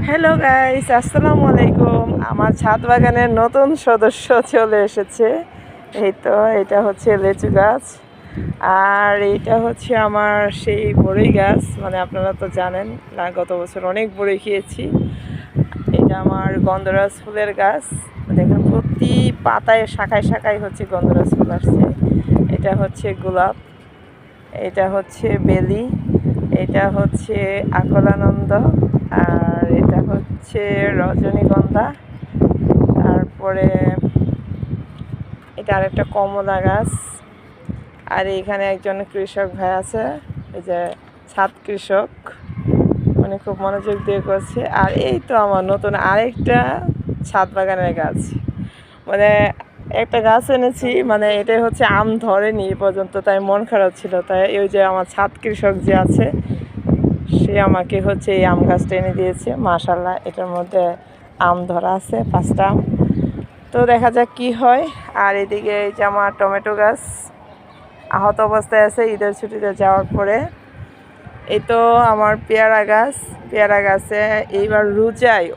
Hello guys, আসসালামু আলাইকুম। আমার ছাদ বাগানের নতুন সদস্য চলে এসেছে। এই তো এটা হচ্ছে লেচু গাছ, আর এটা হচ্ছে আমার সেই বড়ই গাছ। মানে আপনারা তো জানেন না, গত বছর অনেক বড়ই খেয়েছি। এটা আমার গন্ধরাজ ফুলের গাছ। দেখুন প্রতি পাতায় শাখায় শাখায় হচ্ছে গন্ধরাজ ফুল আসছে। এটা হচ্ছে গোলাপ, এটা হচ্ছে বেলি, এটা হচ্ছে আকলানন্দ, আর এটা হচ্ছে রজনীগন্ধা। তারপরে এটা আরেকটা কমলা গাছ। আর এখানে একজন কৃষক ভাই আছে, এই যে ছাদ কৃষক, উনি খুব মনোযোগ দিয়ে করছে। আর এই তো আমার নতুন আরেকটা ছাদ বাগানের গাছ। মানে একটা গাছ এনেছি, মানে এটাই হচ্ছে আম ধরেনি এ পর্যন্ত, তাই মন খারাপ ছিল। তাই ওই যে আমার ছাদ কৃষক যে আছে, সে আমাকে হচ্ছে এই আম গাছটা এনে দিয়েছে। মাশাআল্লাহ, এটার মধ্যে আম ধরা আছে 5টা আম। তো দেখা যাক কি হয়। আর এদিকে এই যে আমার টমেটো গাছ আহত অবস্থায় আছে ঈদের ছুটিতে যাওয়ার পরে। এই তো আমার পেয়ারা গাছ, পেয়ারা গাছে এইবার রোজায়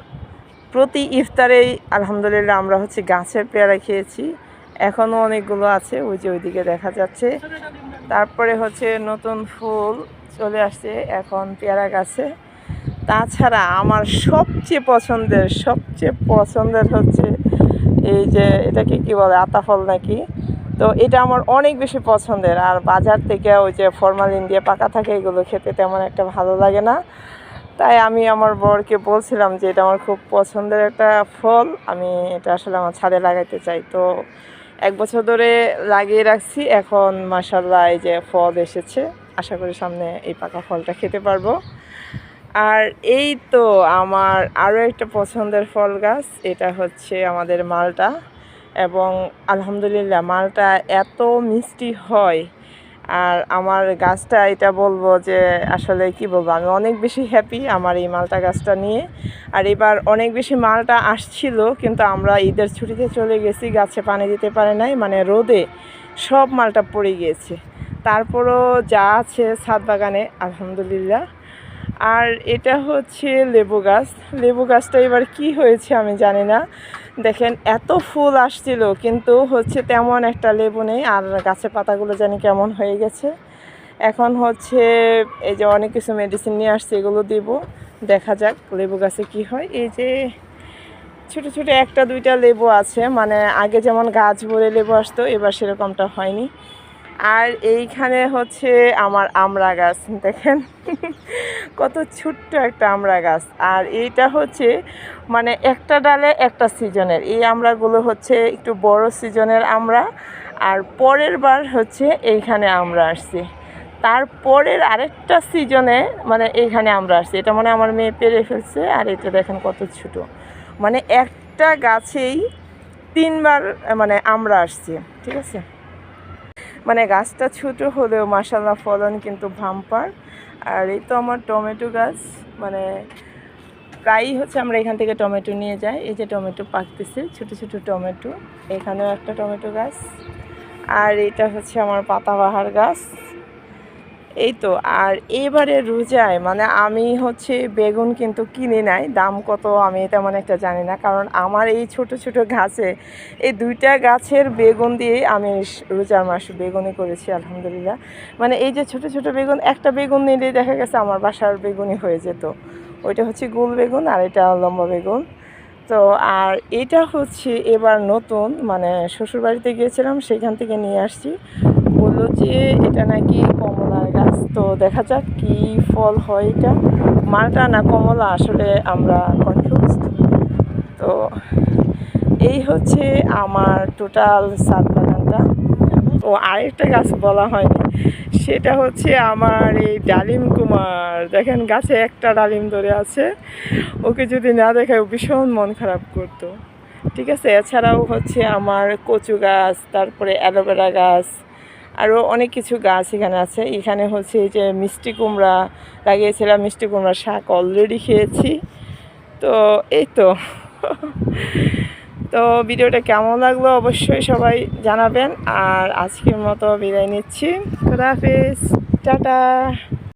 প্রতি ইফতারেই আলহামদুলিল্লাহ আমরা হচ্ছে গাছের পেয়ারা খেয়েছি। এখনও অনেকগুলো আছে, ওই যে ওইদিকে দেখা যাচ্ছে। তারপরে হচ্ছে নতুন ফুল চলে আসছে এখন পেয়ারা গাছে। তাছাড়া আমার সবচেয়ে পছন্দের হচ্ছে এই যে এটাকে কি বলে, আতাফল নাকি। তো এটা আমার অনেক বেশি পছন্দের। আর বাজার থেকে ওই যে ফরমালিন দিয়ে পাকা থাকে, এগুলো খেতে তেমন একটা ভালো লাগে না। তাই আমি আমার বরকে বলছিলাম যে এটা আমার খুব পছন্দের একটা ফল, আমি এটা আসলে আমার ছাদে লাগাইতে চাই। তো 1 বছর ধরে লাগিয়ে রাখছি, এখন মাশাআল্লাহ এই যে ফল এসেছে। আশা করি সামনে এই পাকা ফলটা খেতে পারবো। আর এই তো আমার আরও একটা পছন্দের ফল গাছ, এটা হচ্ছে আমাদের মালটা। এবং আলহামদুলিল্লাহ মালটা এত মিষ্টি হয়। আর আমার গাছটা, এটা বলবো যে আসলে কি বলবো, আমি অনেক বেশি হ্যাপি আমার এই মালটা গাছটা নিয়ে। আর এবার অনেক বেশি মালটা আসছিল, কিন্তু আমরা ঈদের ছুটিতে চলে গেছি, গাছে পানি দিতে পারে নাই, মানে রোদে সব মালটা পড়ে গিয়েছে। তারপরও যা আছে ছাদ বাগানে আলহামদুলিল্লাহ। আর এটা হচ্ছে লেবু গাছ। লেবু গাছটা এবার কি হয়েছে আমি জানি না। দেখেন এত ফুল আসছিল, কিন্তু হচ্ছে তেমন একটা লেবু নেই। আর গাছের পাতাগুলো জানি কেমন হয়ে গেছে। এখন হচ্ছে এই যে অনেক কিছু মেডিসিন নিয়ে আসছে, এগুলো দিব, দেখা যাক লেবু গাছে কি হয়। এই যে ছোটো ছোটো 1-2টা লেবু আছে, মানে আগে যেমন গাছ ভরে লেবু আসতো, এবার সেরকমটা হয়নি। আর এইখানে হচ্ছে আমার আমড়া গাছ, দেখেন কত ছোট্ট একটা আমড়া গাছ। আর এইটা হচ্ছে মানে একটা ডালে একটা সিজনের, এই আমড়াগুলো হচ্ছে একটু বড় সিজনের আমড়া। আর পরের বার হচ্ছে এইখানে আমড়া আসছে, তারপরের আরেকটা সিজনে মানে এইখানে আমরা আসছি। এটা মানে আমার মেয়ে পেরে ফেলছে। আর এটা দেখেন কত ছোটো, মানে একটা গাছেই 3বার মানে আমরা আসছি, ঠিক আছে। মানে গাছটা ছোটো হলেও মাশাআল্লাহ ফলন কিন্তু ভাম্পার। আর এই তো আমার টমেটো গাছ, মানে প্রায়ই হচ্ছে আমরা এখান থেকে টমেটো নিয়ে যাই। এই যে টমেটো পাকতেছে, ছোটো ছোটো টমেটো। এখানেও একটা টমেটো গাছ। আর এটা হচ্ছে আমার পাতাবাহার গাছ। এই তো। আর এবারে রোজায় মানে আমি হচ্ছে বেগুন কিন্তু কিনে নাই, দাম কত আমি তেমন একটা জানি না, কারণ আমার এই ছোট ছোট গাছে, এই 2টা গাছের বেগুন দিয়ে আমি রোজার মাস বেগুনই করেছি আলহামদুলিল্লাহ। মানে এই যে ছোট ছোট বেগুন, একটা বেগুন নিলেই দেখা গেছে আমার বাসার বেগুনই হয়ে যেত। ওইটা হচ্ছে গোল বেগুন, আর এটা লম্বা বেগুন। তো আর এটা হচ্ছে এবার নতুন, মানে শ্বশুরবাড়িতে গিয়েছিলাম, সেখান থেকে নিয়ে আসছি। বললো যে এটা নাকি কমলার গাছ। তো দেখা যাক কি ফল হয়, এটা মালটা না কমলা, আসলে আমরা কনফিউজড। তো এই হচ্ছে আমার টোটাল ছাদ বাগানটা। ও আরেকটা গাছ বলা হয়নি, সেটা হচ্ছে আমার এই ডালিম কুমার। দেখেন গাছে একটা ডালিম ধরে আছে, ওকে যদি না দেখায় ও ভীষণ মন খারাপ করতো, ঠিক আছে। এছাড়াও হচ্ছে আমার কচু গাছ, তারপরে অ্যালোভেরা গাছ, আরও অনেক কিছু গাছ এখানে আছে। এখানে হচ্ছে এই যে মিষ্টি কুমড়া লাগিয়েছিলাম, মিষ্টি কুমড়া শাক অলরেডি খেয়েছি। তো এই তো তো ভিডিওটা কেমন লাগলো অবশ্যই সবাই জানাবেন। আর আজকের মতো বিদায় নিচ্ছি, খোদা হাফেজ, টাটা।